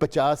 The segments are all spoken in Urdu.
50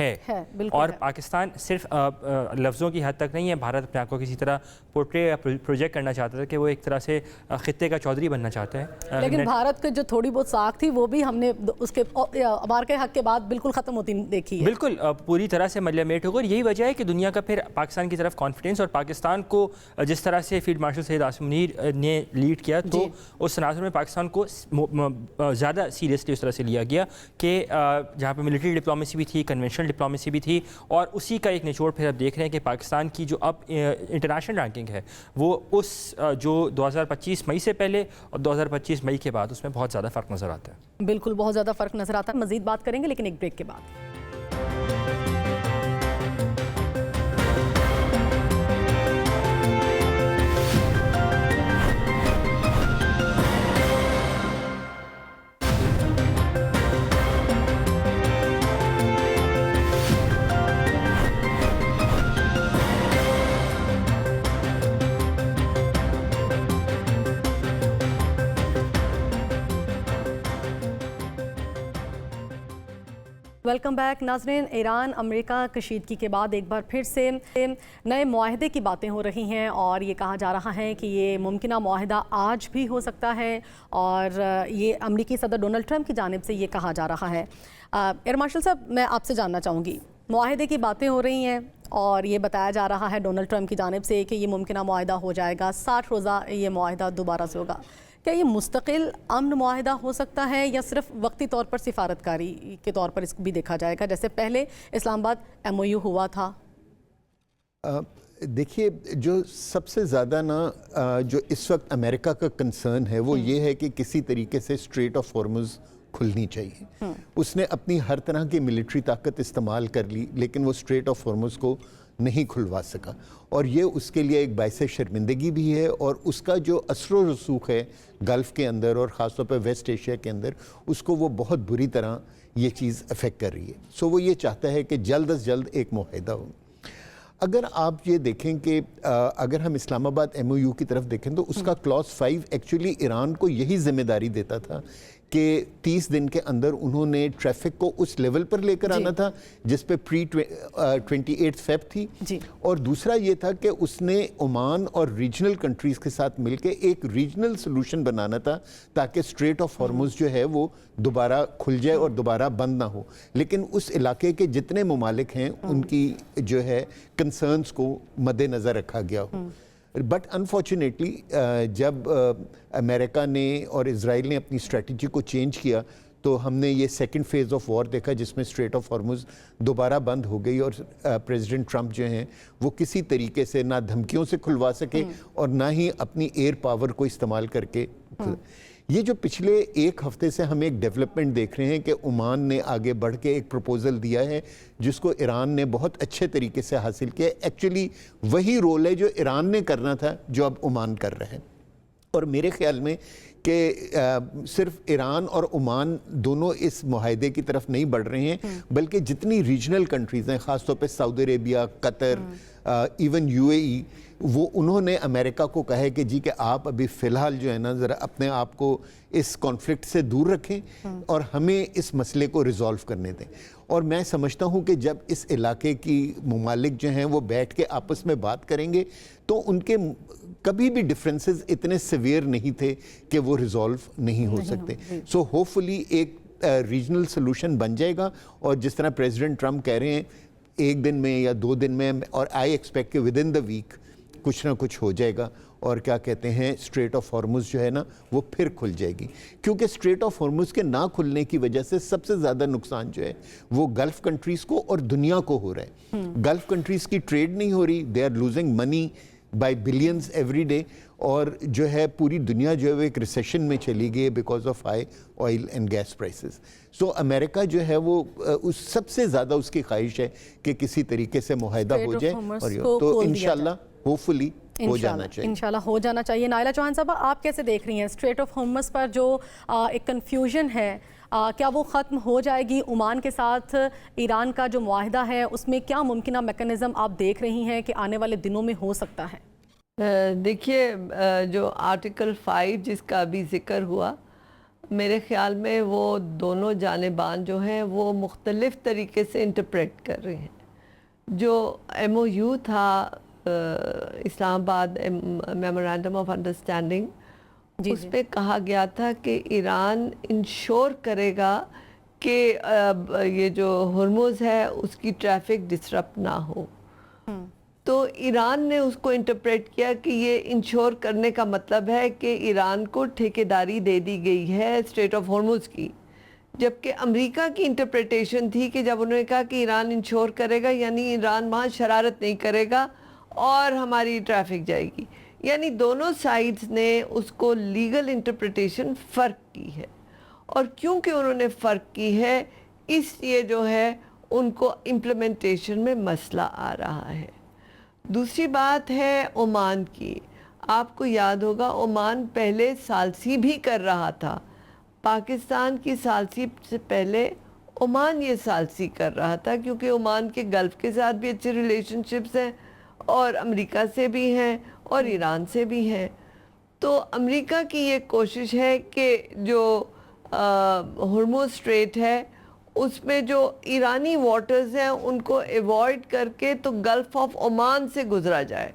ہے بالکل اور پاکستان صرف لفظوں کی حد تک نہیں ہے. بھارت اپنے آپ کو کسی طرح پورٹری یا پروجیکٹ کرنا چاہتا تھا کہ وہ ایک طرح سے خطے کا چودھری بننا چاہتا ہے. لیکن بھارت کی جو تھوڑی بہت ساکھ تھی وہ بھی ہم نے اس کے عمار کے حق کے بعد بالکل ختم ہوتی دیکھی ہے. بالکل پوری طرح سے ملیمیٹ ہو گئی. اور یہی وجہ ہے کہ دنیا کا پھر پاکستان کی طرف کانفیڈنس اور پاکستان کو جس طرح سے فیلڈ مارشل سید عاصم منیر نے لیڈ کیا تو اس تناظر میں پاکستان کو زیادہ سیریسلی اس طرح سے لیا گیا کہ جہاں پہ ملٹری ڈپلومیسی بھی تھی, کنونشنل ڈپلومیسی بھی تھی, اور اسی کا ایک نچوڑ پھر اب دیکھ رہے ہیں کہ پاکستان کی جو اب انٹرنیشنل رینکنگ ہے وہ اس جو 2025 مئی سے پہلے اور 2025 مئی کے بعد اس میں بہت زیادہ فرق نظر آتا ہے. بالکل بہت زیادہ فرق نظر آتا ہے. مزید بات کریں گے لیکن ایک بریک کے بعد. ویلکم بیک ناظرین. ایران امریکہ کشیدگی کے بعد ایک بار پھر سے نئے معاہدے کی باتیں ہو رہی ہیں اور یہ کہا جا رہا ہے کہ یہ ممکنہ معاہدہ آج بھی ہو سکتا ہے اور یہ امریکی صدر ڈونلڈ ٹرمپ کی جانب سے یہ کہا جا رہا ہے. ایئر مارشل صاحب, میں آپ سے جاننا چاہوں گی, معاہدے کی باتیں ہو رہی ہیں اور یہ بتایا جا رہا ہے ڈونلڈ ٹرمپ کی جانب سے کہ یہ ممکنہ معاہدہ ہو جائے گا, 60 روزہ یہ معاہدہ دوبارہ سے ہوگا. کیا یہ مستقل امن معاہدہ ہو سکتا ہے یا صرف وقتی طور پر سفارتکاری کے طور پر اس کو بھی دیکھا جائے گا جیسے پہلے اسلام آباد MOU ہوا تھا؟ دیکھیے, جو سب سے زیادہ جو اس وقت امریکہ کا کنسرن ہے وہ یہ ہے کہ کسی طریقے سے اسٹریٹ آف ہارمز کھلنی چاہیے. اس نے اپنی ہر طرح کی ملٹری طاقت استعمال کر لی لیکن وہ اسٹریٹ آف ہارمز کو نہیں کھلوا سکا, اور یہ اس کے لیے ایک باعث شرمندگی بھی ہے. اور اس کا جو اثر و رسوخ ہے گلف کے اندر اور خاص طور پہ ویسٹ ایشیا کے اندر, اس کو وہ بہت بری طرح یہ چیز افیکٹ کر رہی ہے. سو وہ یہ چاہتا ہے کہ جلد از جلد ایک معاہدہ ہو. اگر آپ یہ دیکھیں کہ اگر ہم اسلام آباد MOU کی طرف دیکھیں تو اس کا کلاس 5 ایکچولی ایران کو یہی ذمہ داری دیتا تھا کہ 30 دن کے اندر انہوں نے ٹریفک کو اس لیول پر لے کر آنا تھا جس پہ 28 فیب تھی. اور دوسرا یہ تھا کہ اس نے عمان اور ریجنل کنٹریز کے ساتھ مل کے ایک ریجنل سلوشن بنانا تھا تاکہ اسٹریٹ آف ہارمز جو ہے وہ دوبارہ کھل جائے اور دوبارہ بند نہ ہو. لیکن اس علاقے کے جتنے ممالک ہیں ان کی جو ہے کنسرنز کو مد نظر رکھا گیا ہو. بٹ انفارچونیٹلی جب امریکہ نے اور اسرائیل نے اپنی اسٹریٹجی کو چینج کیا تو ہم نے یہ سیکنڈ فیز آف وار دیکھا جس میں اسٹریٹ آف ہارمز دوبارہ بند ہو گئی اور پریزیڈنٹ ٹرمپ جو ہیں وہ کسی طریقے سے نہ دھمکیوں سے کھلوا سکے اور نہ ہی اپنی ایئر پاور کو استعمال کر کے. یہ جو پچھلے ایک ہفتے سے ہم ایک ڈیولپمنٹ دیکھ رہے ہیں کہ عمان نے آگے بڑھ کے ایک پروپوزل دیا ہے جس کو ایران نے بہت اچھے طریقے سے حاصل کیا. ایکچولی وہی رول ہے جو ایران نے کرنا تھا جو اب عمان کر رہے ہیں. اور میرے خیال میں کہ صرف ایران اور عمان دونوں اس معاہدے کی طرف نہیں بڑھ رہے ہیں بلکہ جتنی ریجنل کنٹریز ہیں خاص طور پہ سعودی عربیہ, قطر, ایون UAE, وہ انہوں نے امریکہ کو کہا ہے کہ جی کہ آپ ابھی فی الحال جو ہے نا ذرا اپنے آپ کو اس کانفلکٹ سے دور رکھیں اور ہمیں اس مسئلے کو ریزالو کرنے دیں. اور میں سمجھتا ہوں کہ جب اس علاقے کی ممالک جو ہیں وہ بیٹھ کے آپس میں بات کریں گے تو ان کے کبھی بھی ڈفرینسز اتنے سیویئر نہیں تھے کہ وہ ریزالو نہیں ہو سکتے. سو ہوپفلی ایک ریجنل سلوشن بن جائے گا اور جس طرح پریزیڈنٹ ٹرمپ کہہ رہے ہیں ایک دن میں یا 2 دن میں, اور آئی ایکسپیکٹ کہ ود ان دا ویک کچھ نہ کچھ ہو جائے گا اور کیا کہتے ہیں اسٹریٹ آف ہارمز جو ہے نا وہ پھر کھل جائے گی. کیونکہ اسٹریٹ آف ہارمز کے نہ کھلنے کی وجہ سے سب سے زیادہ نقصان جو ہے وہ گلف کنٹریز کو اور دنیا کو ہو رہا ہے. گلف کنٹریز کی ٹریڈ نہیں ہو رہی, they are losing money by billions every day, اور جو ہے پوری دنیا جو ہے وہ ایک ریسیشن میں چلی گئی because of high oil and gas prices. So امریکہ جو ہے وہ سب سے زیادہ اس کی خواہش ہے کہ کسی طریقے سے معاہدہ ہو جائے اور تو انشاءاللہ ہوپفلی ہو جانا چاہیے. انشاءاللہ ہو جانا چاہیے. نائلہ چوہان صاحبہ, آپ کیسے دیکھ رہی ہیں اسٹریٹ آف ہارمز پر جو ایک کنفیوژن ہے, کیا وہ ختم ہو جائے گی؟ عمان کے ساتھ ایران کا جو معاہدہ ہے اس میں کیا ممکنہ میکانزم آپ دیکھ رہی ہیں کہ آنے والے دنوں میں ہو سکتا ہے؟ دیکھیے, جو آرٹیکل 5 جس کا ابھی ذکر ہوا میرے خیال میں وہ دونوں جانبان جو ہیں وہ مختلف طریقے سے انٹرپریٹ کر رہے ہیں. جو ایم او یو تھا اسلام آباد میمورینڈم آف انڈرسٹینڈنگ, اس پہ کہا گیا تھا کہ ایران انشور کرے گا کہ یہ جو ہرمز ہے اس کی ٹریفک ڈسرپٹ نہ ہو. تو ایران نے اس کو انٹرپریٹ کیا کہ یہ انشور کرنے کا مطلب ہے کہ ایران کو ٹھیکیداری دے دی گئی ہے اسٹریٹ آف ہرمز کی, جبکہ امریکہ کی انٹرپریٹیشن تھی کہ جب انہوں نے کہا کہ ایران انشور کرے گا یعنی ایران وہاں شرارت نہیں کرے گا اور ہماری ٹریفک جائے گی. یعنی دونوں سائیڈز نے اس کو لیگل انٹرپریٹیشن فرق کی ہے, اور کیونکہ انہوں نے فرق کی ہے اس لیے جو ہے ان کو امپلیمنٹیشن میں مسئلہ آ رہا ہے. دوسری بات ہے عمان کی. آپ کو یاد ہوگا عمان پہلے ثالثی بھی کر رہا تھا, پاکستان کی ثالثی سے پہلے عمان یہ ثالثی کر رہا تھا, کیونکہ عمان کے گلف کے ساتھ بھی اچھے ریلیشن شپس ہیں اور امریکہ سے بھی ہیں اور ایران سے بھی ہیں. تو امریکہ کی یہ کوشش ہے کہ جو ہرمز اسٹریٹ ہے اس میں جو ایرانی واٹرز ہیں ان کو ایوائڈ کر کے تو گلف آف عمان سے گزرا جائے.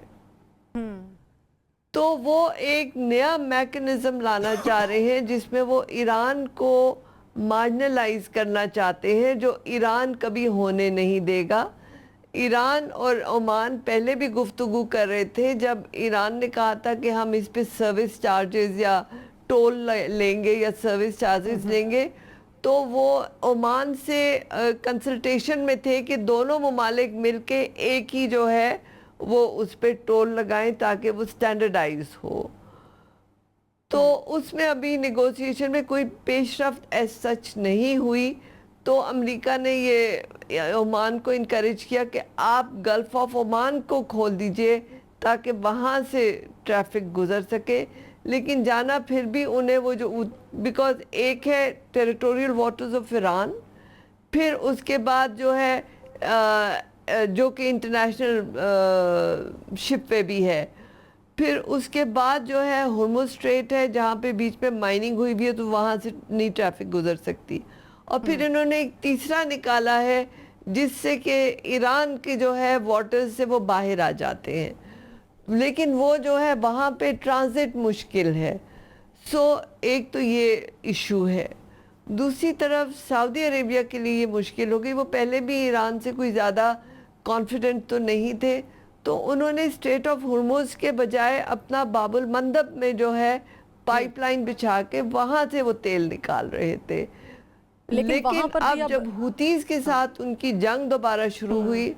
تو وہ ایک نیا میکنزم لانا چاہ رہے ہیں جس میں وہ ایران کو مارجنلائز کرنا چاہتے ہیں, جو ایران کبھی ہونے نہیں دے گا. ایران اور عمان پہلے بھی گفتگو کر رہے تھے جب ایران نے کہا تھا کہ ہم اس پہ سروس چارجز یا ٹول لیں گے یا سروس چارجز لیں گے, تو وہ عمان سے کنسلٹیشن میں تھے کہ دونوں ممالک مل کے ایک ہی جو ہے وہ اس پہ ٹول لگائیں تاکہ وہ سٹینڈرڈائز ہو. تو اس میں ابھی نیگوسیشن میں کوئی پیش رفت ایز سچ نہیں ہوئی. تو امریکہ نے یہ عمان کو انکریج کیا کہ آپ گلف آف عمان کو کھول دیجئے تاکہ وہاں سے ٹریفک گزر سکے. لیکن جانا پھر بھی انہیں وہ جو بیکاز ایک ہے ٹیریٹوریل واٹرز آف ایران, پھر اس کے بعد جو ہے جو کہ انٹرنیشنل شپ وے بھی ہے, پھر اس کے بعد جو ہے ہرمز اسٹریٹ ہے جہاں پہ بیچ میں مائننگ ہوئی بھی ہے تو وہاں سے نہیں ٹریفک گزر سکتی. اور پھر انہوں نے ایک تیسرا نکالا ہے جس سے کہ ایران کے جو ہے واٹرز سے وہ باہر آ جاتے ہیں, لیکن وہ جو ہے وہاں پہ ٹرانزٹ مشکل ہے. سو ایک تو یہ ایشو ہے. دوسری طرف سعودی عربیہ کے لیے یہ مشکل ہو گئی, وہ پہلے بھی ایران سے کوئی زیادہ کانفیڈنٹ تو نہیں تھے, تو انہوں نے اسٹریٹ آف ہرمز کے بجائے اپنا باب المندب میں جو ہے پائپ لائن بچھا کے وہاں سے وہ تیل نکال رہے تھے. لیکن اب جب ہوتیز کے ساتھ ان کی جنگ دوبارہ شروع ہوئی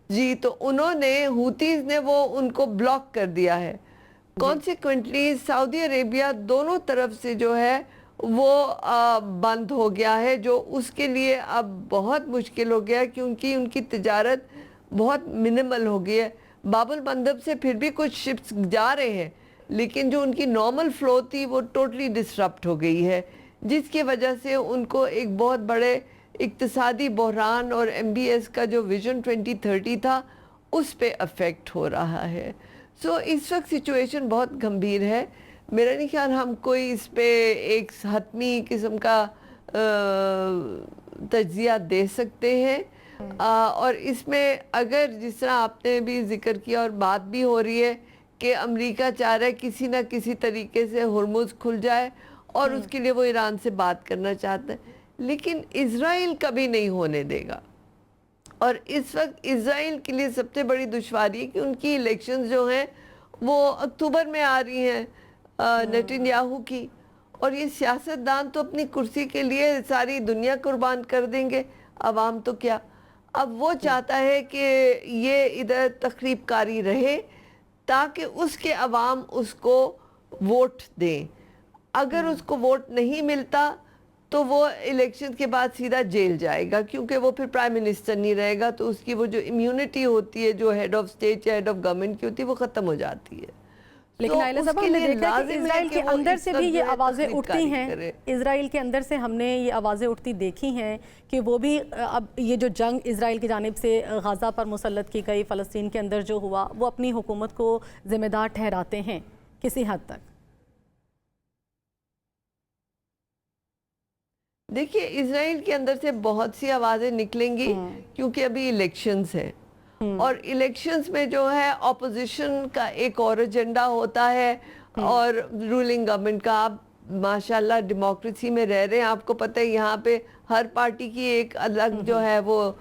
جی تو انہوں نے ہوتیز نے وہ ان کو بلاک کر دیا ہے. کانسیکوینٹلی سعودی عربیہ دونوں طرف سے جو ہے وہ بند ہو گیا ہے, جو اس کے لیے اب بہت مشکل ہو گیا کیونکہ ان کی تجارت بہت منیمل ہو گئی ہے. باب المندب سے پھر بھی کچھ شپس جا رہے ہیں لیکن جو ان کی نارمل فلو تھی وہ ٹوٹلی ڈسرپٹ ہو گئی ہے, جس کی وجہ سے ان کو ایک بہت بڑے اقتصادی بحران اور ایم بی ایس کا جو ویژن 2030 تھا اس پہ افیکٹ ہو رہا ہے. سو اس وقت سچویشن بہت گمبھیر ہے. میرا نہیں خیال ہم کوئی اس پہ ایک حتمی قسم کا تجزیہ دے سکتے ہیں, اور اس میں اگر جس طرح آپ نے بھی ذکر کیا اور بات بھی ہو رہی ہے کہ امریکہ چاہ رہا ہے کسی نہ کسی طریقے سے ہرمز کھل جائے اور اس کے لیے وہ ایران سے بات کرنا چاہتا ہے, لیکن اسرائیل کبھی نہیں ہونے دے گا. اور اس وقت اسرائیل کے لیے سب سے بڑی دشواری ہے کہ ان کی الیکشنز جو ہیں وہ اکتوبر میں آ رہی ہیں نیتن یاہو کی, اور یہ سیاستدان تو اپنی کرسی کے لیے ساری دنیا قربان کر دیں گے, عوام تو کیا. اب وہ چاہتا ہے کہ یہ ادھر تخریب کاری رہے تاکہ اس کے عوام اس کو ووٹ دیں. اگر اس کو ووٹ نہیں ملتا تو وہ الیکشن کے بعد سیدھا جیل جائے گا, کیونکہ وہ پھر پرائم منسٹر نہیں رہے گا, تو اس کی وہ جو امیونٹی ہوتی ہے جو ہیڈ آف اسٹیٹ یا ہیڈ آف گورنمنٹ کی ہوتی ہے وہ ختم ہو جاتی ہے. لیکن عائلہ صاحبہ ہم نے دیکھا کہ اسرائیل کے اندر سے بھی یہ آوازیں اٹھتی ہیں, اسرائیل کے اندر سے ہم نے یہ آوازیں اٹھتی دیکھی ہیں کہ وہ بھی اب یہ جو جنگ اسرائیل کی جانب سے غزہ پر مسلط کی گئی, فلسطین کے اندر جو ہوا, وہ اپنی حکومت کو ذمہ دار ٹھہراتے ہیں کسی حد تک. دیکھیے اسرائیل کے اندر سے بہت سی آوازیں نکلیں گی کیونکہ ابھی الیکشنز ہیں اور الیکشنز میں جو ہے اپوزیشن کا ایک اور ایجنڈا ہوتا ہے اور رولنگ گورنمنٹ کا. آپ ماشاءاللہ ڈیموکریسی میں رہ رہے ہیں, آپ کو پتہ ہے یہاں پہ ہر پارٹی کی ایک الگ جو ہے وہ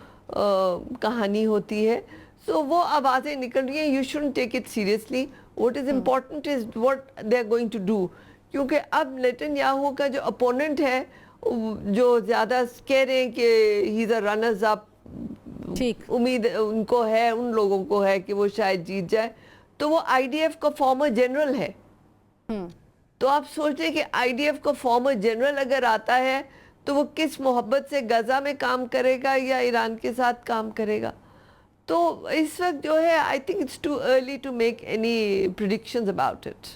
کہانی ہوتی ہے. سو وہ آوازیں نکل رہی ہیں. You shouldn't take it seriously. What is important is what they are going to do. کیونکہ اب نیتن یاہو کا جو اپوننٹ ہے جو زیادہ کہہ رہے ہیں کہ ہی از اے رنرز اپ, امید ان کو ہے, ان لوگوں کو ہے کہ وہ شاید جیت جائے, تو وہ آئی ڈی ایف کا فارمر جنرل ہے. تو آپ سوچیں کہ آئی ڈی ایف کا فارمر جنرل اگر آتا ہے تو وہ کس محبت سے غزہ میں کام کرے گا یا ایران کے ساتھ کام کرے گا. تو اس وقت جو ہے I think it's too early to make any predictions about it.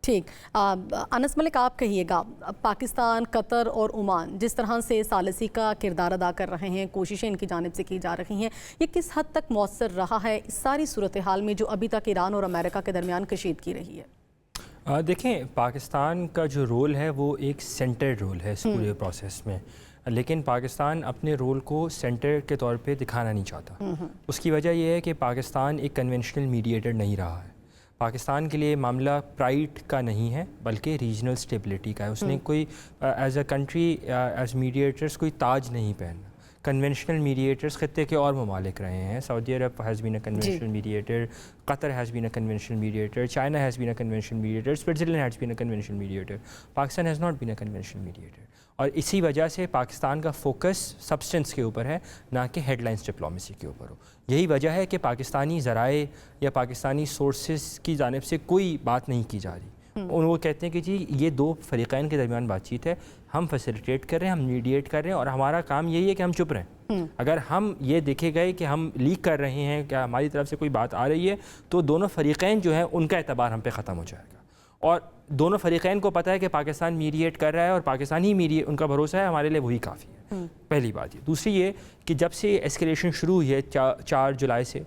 ٹھیک, انس ملک آپ کہیے گا, پاکستان, قطر اور عمان جس طرح سے ثالثی کا کردار ادا کر رہے ہیں, کوششیں ان کی جانب سے کی جا رہی ہیں, یہ کس حد تک مؤثر رہا ہے اس ساری صورتحال میں جو ابھی تک ایران اور امریکہ کے درمیان کشیدگی رہی ہے؟ دیکھیں, پاکستان کا جو رول ہے وہ ایک سینٹر رول ہے اس پورے پروسیس میں, لیکن پاکستان اپنے رول کو سینٹر کے طور پہ دکھانا نہیں چاہتا. اس کی وجہ یہ ہے کہ پاکستان ایک کنونشنل میڈیٹر نہیں رہا ہے. پاکستان کے لیے معاملہ پرائڈ کا نہیں ہے بلکہ ریجنل سٹیبلٹی کا ہے. اس نے کوئی as a country as mediators کوئی تاج نہیں پہنا. کنونشنل میڈیٹرز خطے کے اور ممالک رہے ہیں. Saudi Arab has been a conventional mediator, Qatar has been a conventional mediator, China has been a conventional mediator, Switzerland has been a conventional mediator. Pakistan has not been a conventional mediator. اور اسی وجہ سے پاکستان کا فوکس سبسٹنس کے اوپر ہے نہ کہ ہیڈ لائنس ڈپلومیسی کے اوپر ہو. یہی وجہ ہے کہ پاکستانی ذرائع یا پاکستانی سورسز کی جانب سے کوئی بات نہیں کی جا رہی. وہ کہتے ہیں کہ جی یہ دو فریقین کے درمیان بات چیت ہے, ہم فیسیلیٹیٹ کر رہے ہیں, ہم میڈیٹ کر رہے ہیں, اور ہمارا کام یہی ہے کہ ہم چپ رہیں. اگر ہم یہ دیکھے گئے کہ ہم لیک کر رہے ہیں, کہ ہماری طرف سے کوئی بات آ رہی ہے, تو دونوں فریقین جو ہیں ان کا اعتبار ہم پہ ختم ہو جائے گا. اور دونوں فریقین کو پتہ ہے کہ پاکستان میڈیٹ کر رہا ہے اور پاکستان ہی ان کا بھروسہ ہے, ہمارے لیے وہی کافی ہے. پہلی بات یہ. دوسری یہ کہ جب سے ایسکیلیشن شروع ہوئی ہے 4 جولائی سے,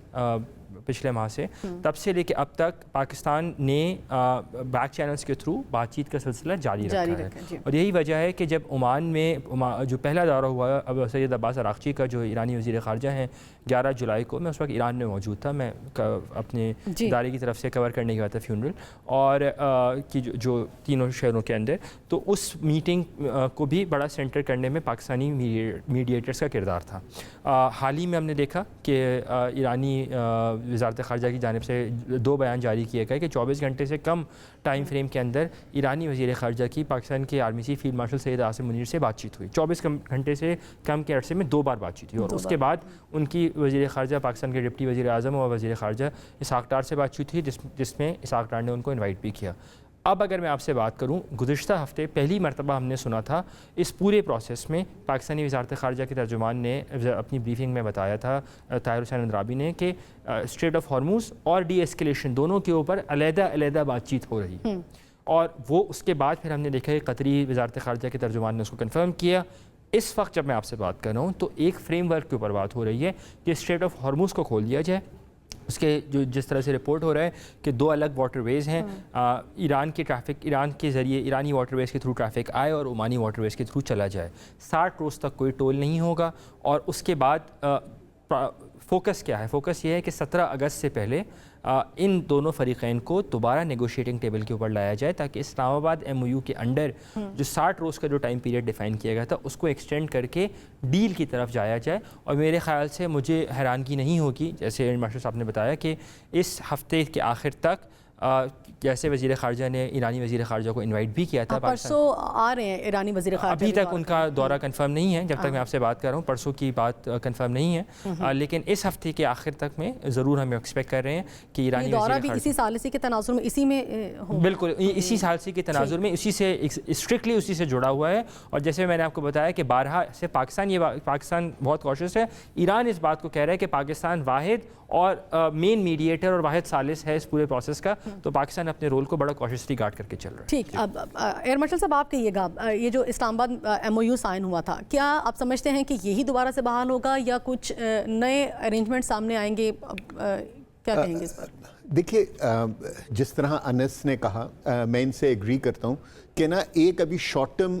پچھلے ماہ سے, تب سے لے کے اب تک پاکستان نے بیک چینلز کے تھرو بات چیت کا سلسلہ جاری رکھا ہے. اور یہی وجہ ہے کہ جب عمان میں جو پہلا دورہ ہوا اب سید عباس عراقچی کا, جو ایرانی وزیر خارجہ ہیں, 11 جولائی کو, میں اس وقت ایران میں موجود تھا, میں اپنے ادارے کی طرف سے کور کرنے گیا تھا فیونرل, اور کہ جو تینوں شہروں کے اندر. تو اس میٹنگ کو بھی بڑا سینٹر کرنے میں پاکستانی میڈیٹرز کا کردار تھا. حال ہی میں ہم نے دیکھا کہ ایرانی وزارت خارجہ کی جانب سے 2 بیان جاری کیے گئے کہ 24 گھنٹے سے کم ٹائم فریم کے اندر ایرانی وزیر خارجہ کی پاکستان کے army chief field marshal Syed Asim Munir سے بات چیت ہوئی. 24 گھنٹے سے کم کے عرصے میں 2 بار بات چیت ہوئی, اور اس کے بعد ان کی وزیر خارجہ پاکستان کے ڈپٹی وزیر اعظم اور وزیر خارجہ اسحاق ڈار سے بات چیت ہوئی, جس میں اسحاق ڈار نے ان کو انوائٹ بھی کیا. اب اگر میں آپ سے بات کروں, گزشتہ ہفتے پہلی مرتبہ ہم نے سنا تھا اس پورے پروسیس میں, پاکستانی وزارت خارجہ کے ترجمان نے اپنی بریفنگ میں بتایا تھا, طاہر حسین اندرابی نے, کہ اسٹریٹ آف ہارموز اور ڈی ایسکیلیشن دونوں کے اوپر علیحدہ بات چیت ہو رہی. اور وہ اس کے بعد پھر ہم نے دیکھا کہ قطری وزارت خارجہ کے ترجمان نے اس کو کنفرم کیا. اس وقت جب میں آپ سے بات کر رہا ہوں تو ایک فریم ورک کے اوپر بات ہو رہی ہے کہ اسٹریٹ آف ہارموز کو کھول دیا جائے. اس کے جس طرح سے رپورٹ ہو رہا ہے کہ 2 الگ واٹر ویز ہیں, ایران کی ٹریفک ایران کے ذریعے ایرانی واٹر ویز کے تھرو ٹریفک آئے اور عمانی واٹر ویز کے تھرو چلا جائے. 60 روز تک کوئی ٹول نہیں ہوگا. اور اس کے بعد فوکس کیا ہے؟ فوکس یہ ہے کہ 17 اگست سے پہلے ان دونوں فریقین کو دوبارہ نیگوشیٹنگ ٹیبل کے اوپر لایا جائے, تاکہ اسلام آباد MOU کے انڈر جو 60 روز کا جو ٹائم پیریڈ ڈیفائن کیا گیا تھا اس کو ایکسٹینڈ کر کے ڈیل کی طرف جایا جائے. اور میرے خیال سے مجھے حیرانگی نہیں ہوگی, جیسے ایئر مارشل صاحب نے بتایا, کہ اس ہفتے کے آخر تک جیسے وزیر خارجہ نے ایرانی وزیر خارجہ کو انوائٹ بھی کیا تھا. پرسوں آ رہے ہیں ایرانی وزیر خارجہ, ابھی تک ان کا دورہ کنفرم نہیں ہے, جب تک میں آپ سے بات کر رہا ہوں پرسوں کی بات کنفرم نہیں ہے, لیکن اس ہفتے کے آخر تک میں ضرور ہم ایکسپیکٹ کر رہے ہیں کہ ایرانی دورہ بھی اسی ثالثی کے تناظر میں اسی میں بالکل اسی ثالثی کے تناظر میں اسی سے اسٹرکٹلی اسی سے جڑا ہوا ہے. اور جیسے میں نے آپ کو بتایا کہ بارہا سے پاکستان بہت کوشش ہے, ایران اس بات کو کہہ رہا ہے کہ پاکستان واحد اور مین میڈیٹر اور واحد ثالث ہے اس پورے پروسیس کا, تو پاکستان اپنے رول کو بڑا کوششلی گارڈ کر کے چل رہا ہے. ٹھیک, اب ایئر مارشل صاحب آپ کہیے گا, یہ جو اسلام آباد MOU سائن ہوا تھا, کیا آپ سمجھتے ہیں کہ یہی دوبارہ سے بحال ہوگا یا کچھ نئے ارینجمنٹ سامنے آئیں گے؟ کیا کہیں گے اس پر؟ دیکھیے, جس طرح انس نے کہا, میں ان سے ایگری کرتا ہوں کہ نا ایک ابھی شارٹ ٹرم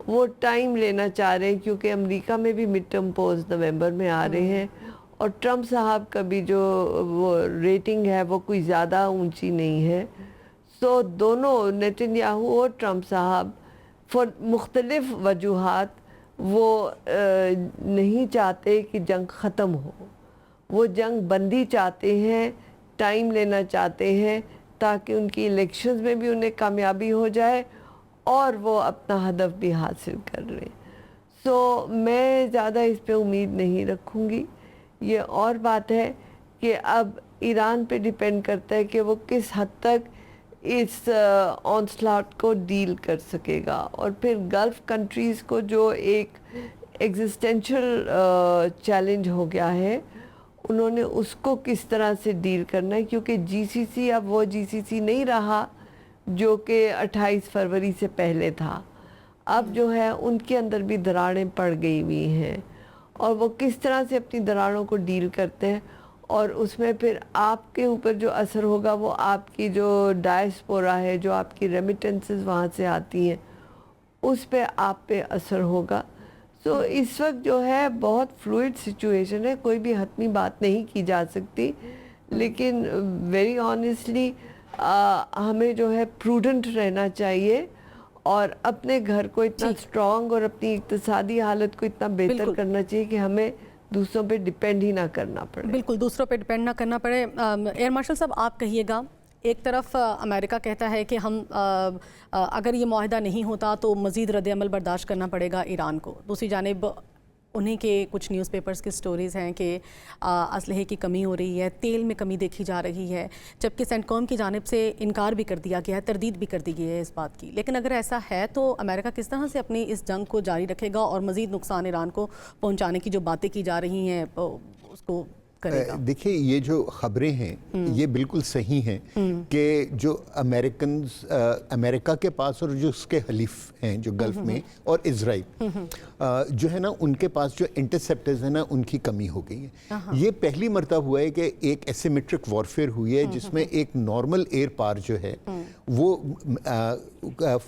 وہ ٹائم لینا چاہ رہے ہیں کیونکہ امریکہ میں بھی مڈ ٹرم پولز نومبر میں آ رہے ہیں اور ٹرمپ صاحب کا بھی جو وہ ریٹنگ ہے وہ کوئی زیادہ اونچی نہیں ہے. سو دونوں نیتن یاہو اور ٹرمپ صاحب فور مختلف وجوہات وہ نہیں چاہتے کہ جنگ ختم ہو. وہ جنگ بندی چاہتے ہیں, ٹائم لینا چاہتے ہیں تاکہ ان کی الیکشنز میں بھی انہیں کامیابی ہو جائے اور وہ اپنا ہدف بھی حاصل کر رہے ہیں. سو میں زیادہ اس پہ امید نہیں رکھوں گی. یہ اور بات ہے کہ اب ایران پہ ڈیپینڈ کرتا ہے کہ وہ کس حد تک اس آنسلاٹ کو ڈیل کر سکے گا, اور پھر گلف کنٹریز کو جو ایک ایگزسٹینشل چیلنج ہو گیا ہے انہوں نے اس کو کس طرح سے ڈیل کرنا ہے, کیونکہ جی سی سی اب وہ جی سی سی نہیں رہا جو کہ 28 فروری سے پہلے تھا. اب جو ہے ان کے اندر بھی دراڑیں پڑ گئی ہوئی ہیں اور وہ کس طرح سے اپنی دراڑوں کو ڈیل کرتے ہیں, اور اس میں پھر آپ کے اوپر جو اثر ہوگا وہ آپ کی جو ڈائسپورا ہے, جو آپ کی ریمیٹنسز وہاں سے آتی ہیں, اس پہ آپ پہ اثر ہوگا. تو اس وقت جو ہے بہت فلوئڈ سچویشن ہے, کوئی بھی حتمی بات نہیں کی جا سکتی, لیکن ویری آنیسٹلی ہمیں جو ہے پروڈنٹ رہنا چاہیے اور اپنے گھر کو اتنا سٹرونگ اور اپنی اقتصادی حالت کو اتنا بہتر کرنا چاہیے کہ ہمیں دوسروں پہ ڈیپینڈ ہی نہ کرنا پڑے. بالکل, دوسروں پہ ڈیپینڈ نہ کرنا پڑے. ایئر مارشل صاحب آپ کہیے گا, ایک طرف امریکہ کہتا ہے کہ ہم اگر یہ معاہدہ نہیں ہوتا تو مزید رد عمل برداشت کرنا پڑے گا ایران کو. دوسری جانب انہیں کے کچھ نیوز پیپرز کی سٹوریز ہیں کہ اسلحے کی کمی ہو رہی ہے, تیل میں کمی دیکھی جا رہی ہے, جبکہ سینٹکام کی جانب سے انکار بھی کر دیا گیا ہے, تردید بھی کر دی گئی ہے اس بات کی. لیکن اگر ایسا ہے تو امریکہ کس طرح سے اپنی اس جنگ کو جاری رکھے گا اور مزید نقصان ایران کو پہنچانے کی جو باتیں کی جا رہی ہیں اس کو کرے گا؟ دیکھیں, یہ جو خبریں ہیں یہ بالکل صحیح ہیں کہ جو امریکہ کے پاس اور جو اس کے حلیف ہیں جو گلف میں اور اسرائیل جو ہے نا, ان کے پاس جو انٹرسیپٹرز ہیں نا ان کی کمی ہو گئی ہے. یہ پہلی مرتبہ ہوا ہے کہ ایک ایسیمیٹرک وارفیئر ہوئی ہے جس میں ایک نارمل ایئر پار جو ہے وہ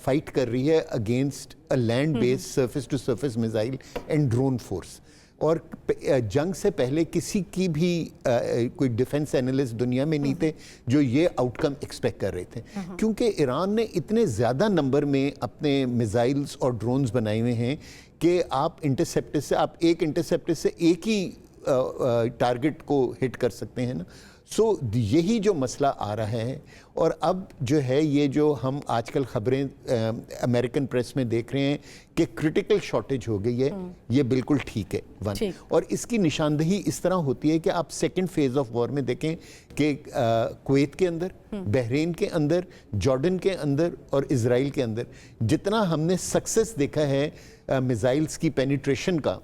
فائٹ کر رہی ہے against land base surface to surface missile and drone force. اور جنگ سے پہلے کسی کی بھی کوئی ڈیفنس اینالسٹ دنیا میں نہیں تھے جو یہ آؤٹ کم ایکسپیکٹ کر رہے تھے, کیونکہ ایران نے اتنے زیادہ نمبر میں اپنے میزائلز اور ڈرونز بنائے ہوئے ہیں کہ آپ انٹرسیپٹر سے ایک انٹرسیپٹر سے ایک ہی ٹارگٹ کو ہٹ کر سکتے ہیں نا. سو یہی جو مسئلہ آ رہا ہے, اور اب جو ہے یہ جو ہم آج کل خبریں امریکن پریس میں دیکھ رہے ہیں کہ کرٹیکل شارٹیج ہو گئی ہے, یہ بالکل ٹھیک ہے ون. اور اس کی نشاندہی اس طرح ہوتی ہے کہ آپ سیکنڈ فیز آف وار میں دیکھیں کہ کویت کے اندر, بحرین کے اندر, جارڈن کے اندر اور اسرائیل کے اندر جتنا ہم نے سکسس دیکھا ہے میزائلز کی پینیٹریشن کا,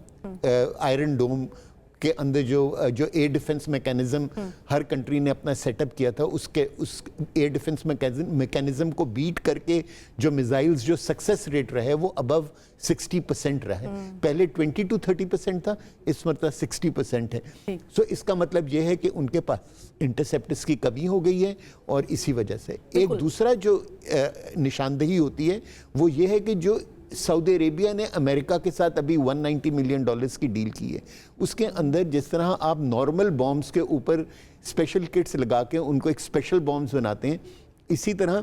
آئرن ڈوم کے اندر جو ایئر ڈیفنس میکینزم ہر کنٹری نے اپنا سیٹ اپ کیا تھا, اس ایئر ڈیفنس میکینزم کو بیٹ کر کے جو میزائلز جو سکسس ریٹ رہا ہے وہ ابو 60% رہا ہے. پہلے 20 to 30% تھا, اس مرتبہ 60% ہے. سو اس کا مطلب یہ ہے کہ ان کے پاس انٹرسیپٹرز کی کمی ہو گئی ہے, اور اسی وجہ سے ایک دوسرا جو نشاندہی ہوتی ہے وہ یہ ہے کہ جو سعودی عربیہ نے امریکہ کے ساتھ ابھی $190 ملین کی ڈیل کی ہے, اس کے اندر جس طرح آپ نارمل بامبس کے اوپر اسپیشل کٹس لگا کے ان کو ایک اسپیشل بامبس بناتے ہیں, اسی طرح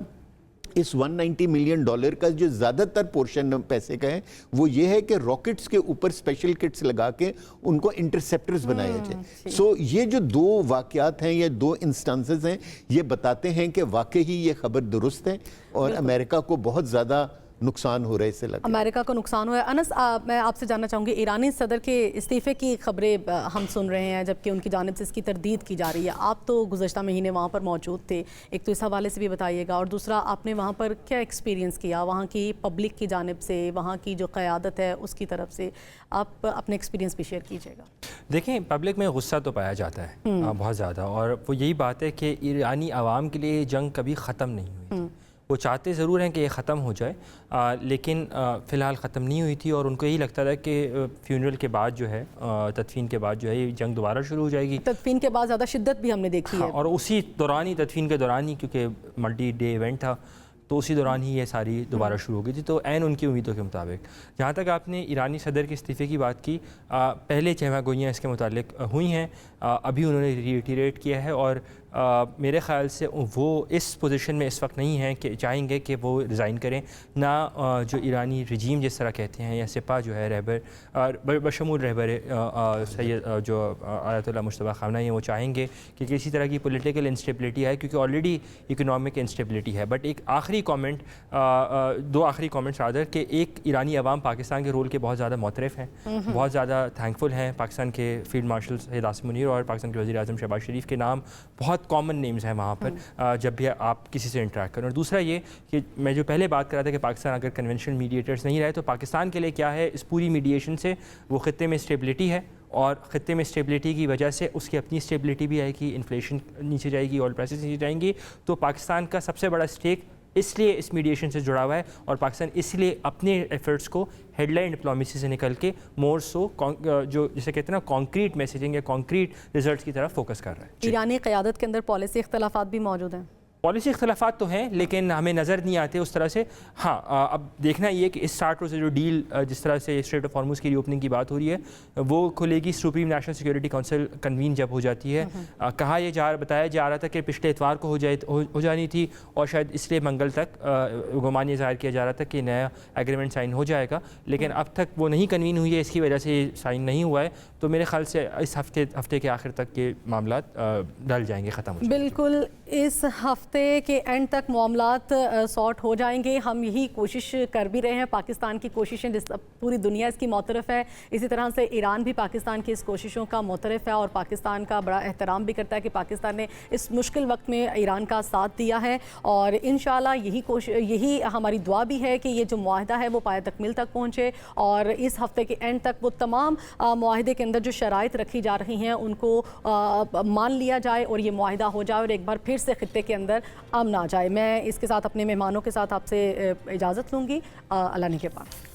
اس $190 ملین کا جو زیادہ تر پورشن پیسے کا ہے وہ یہ ہے کہ راکٹس کے اوپر اسپیشل کٹس لگا کے ان کو انٹرسیپٹرز بنایا جائے. سو یہ جو دو واقعات ہیں, یہ دو انسٹانسز ہیں, یہ بتاتے ہیں کہ واقعی یہ خبر درست ہے اور امریکہ کو بہت زیادہ نقصان ہو رہا ہے, اس سے لگا امریکہ کو نقصان ہوا ہے. انس, میں آپ سے جاننا چاہوں گی, ایرانی صدر کے استعفے کی خبریں ہم سن رہے ہیں جبکہ ان کی جانب سے اس کی تردید کی جا رہی ہے. آپ تو گزشتہ مہینے وہاں پر موجود تھے, ایک تو اس حوالے سے بھی بتائیے گا, اور دوسرا آپ نے وہاں پر کیا ایکسپیرینس کیا, وہاں کی پبلک کی جانب سے, وہاں کی جو قیادت ہے اس کی طرف سے, آپ اپنے ایکسپیرینس بھی شیئر کیجیے گا. دیکھیں, پبلک میں غصہ تو پایا جاتا ہے بہت زیادہ, اور وہ یہی بات ہے کہ ایرانی عوام کے لیے جنگ کبھی ختم نہیں ہوئی. وہ چاہتے ضرور ہیں کہ یہ ختم ہو جائے, لیکن فی الحال ختم نہیں ہوئی تھی, اور ان کو یہی لگتا تھا کہ فیونرل کے بعد جو ہے, تدفین کے بعد جو ہے, یہ جنگ دوبارہ شروع ہو جائے گی. تدفین کے بعد زیادہ شدت بھی ہم نے دیکھی ہے, اور اسی دوران ہی, تدفین کے دوران ہی, کیونکہ ملٹی ڈے ایونٹ تھا, تو اسی دوران ہی یہ ساری دوبارہ شروع ہو گئی تھی، تو عین ان کی امیدوں کے مطابق. جہاں تک آپ نے ایرانی صدر کے استعفے کی بات کی، پہلے چہمہ گوئیاں اس کے متعلق ہوئی ہیں، ابھی انہوں نے ریٹیریٹ کیا ہے، اور میرے خیال سے وہ اس پوزیشن میں اس وقت نہیں ہیں کہ چاہیں گے کہ وہ ریزائن کریں. نہ جو ایرانی رجیم جس طرح کہتے ہیں یا سپاہ جو ہے رہبر بشمول رہبر سید جو آیت اللہ مجتبیٰ خامنہ ہیں، وہ چاہیں گے کہ کسی طرح کی پولیٹیکل انسٹیبلٹی ہے، کیونکہ آلریڈی اکنامک انسٹیبلٹی ہے. بٹ ایک آخری کامنٹ، دو آخری کامنٹس رادر، کہ ایک ایرانی عوام پاکستان کے رول کے بہت زیادہ معترف ہیں، بہت زیادہ تھینکفل ہیں. پاکستان کے فیلڈ مارشل سید عاصم منیر اور پاکستان کے وزیر اعظم شہباز شریف کے نام بہت کامن نیمز ہیں وہاں پر جب بھی آپ کسی سے انٹریکٹ کریں. اور دوسرا یہ کہ میں جو پہلے بات کر رہا تھا کہ پاکستان اگر کنونشنل میڈیٹرز نہیں رہے تو پاکستان کے لیے کیا ہے اس پوری میڈیشن سے، وہ خطے میں اسٹیبلٹی ہے، اور خطے میں اسٹیبلٹی کی وجہ سے اس کی اپنی اسٹیبلٹی بھی آئے گی، انفلیشن نیچے جائے گی، آئل پرائسز نیچے جائیں گی. تو پاکستان کا سب سے بڑا اسٹیک اس لیے اس میڈیشن سے جڑا ہوا ہے، اور پاکستان اس لیے اپنے ایفرٹس کو ہیڈ لائن ڈپلومیسی سے نکل کے مور سو جو جسے کہتے ہیں نا کانکریٹ میسیجنگ یا کانکریٹ ریزلٹس کی طرف فوکس کر رہا ہے. ایرانی قیادت کے اندر پالیسی اختلافات بھی موجود ہیں. پالیسی اختلافات تو ہیں لیکن ہمیں نظر نہیں آتے اس طرح سے. ہاں اب دیکھنا یہ کہ اس 60 روز سے جو ڈیل جس طرح سے اسٹریٹ آف ہارموز کی ری اوپننگ کی بات ہو رہی ہے وہ کھلے گی supreme national security council convene جب ہو جاتی ہے. کہا یہ بتایا جا رہا تھا کہ پچھلے اتوار کو ہو جانی تھی، اور شاید اس لیے منگل تک گمان یہ ظاہر کیا جا رہا تھا کہ نیا ایگریمنٹ سائن ہو جائے گا، لیکن اب تک وہ نہیں کنوین ہوئی ہے، اس کی وجہ سے یہ سائن نہیں ہوا ہے. تو میرے خیال سے اس ہفتے کے آخر تک یہ معاملات ڈل جائیں گے، ختم ہو جائیں گے. بالکل اس ہفتے کے اینڈ تک معاملات سارٹ ہو جائیں گے. ہم یہی کوشش کر بھی رہے ہیں، پاکستان کی کوششیں پوری دنیا اس کی معترف ہے، اسی طرح سے ایران بھی پاکستان کی اس کوششوں کا معترف ہے اور پاکستان کا بڑا احترام بھی کرتا ہے کہ پاکستان نے اس مشکل وقت میں ایران کا ساتھ دیا ہے. اور انشاءاللہ یہی ہماری دعا بھی ہے کہ یہ جو معاہدہ ہے وہ پایہ تکمیل تک پہنچے، اور اس ہفتے کے اینڈ تک وہ تمام معاہدے کے اندر جو شرائط رکھی جا رہی ہیں ان کو مان لیا جائے اور یہ معاہدہ ہو جائے اور ایک بار پھر سے خطے کے اندر امن آ جائے. میں اس کے ساتھ اپنے مہمانوں کے ساتھ آپ سے اجازت لوں گی. اللہ نگہبان.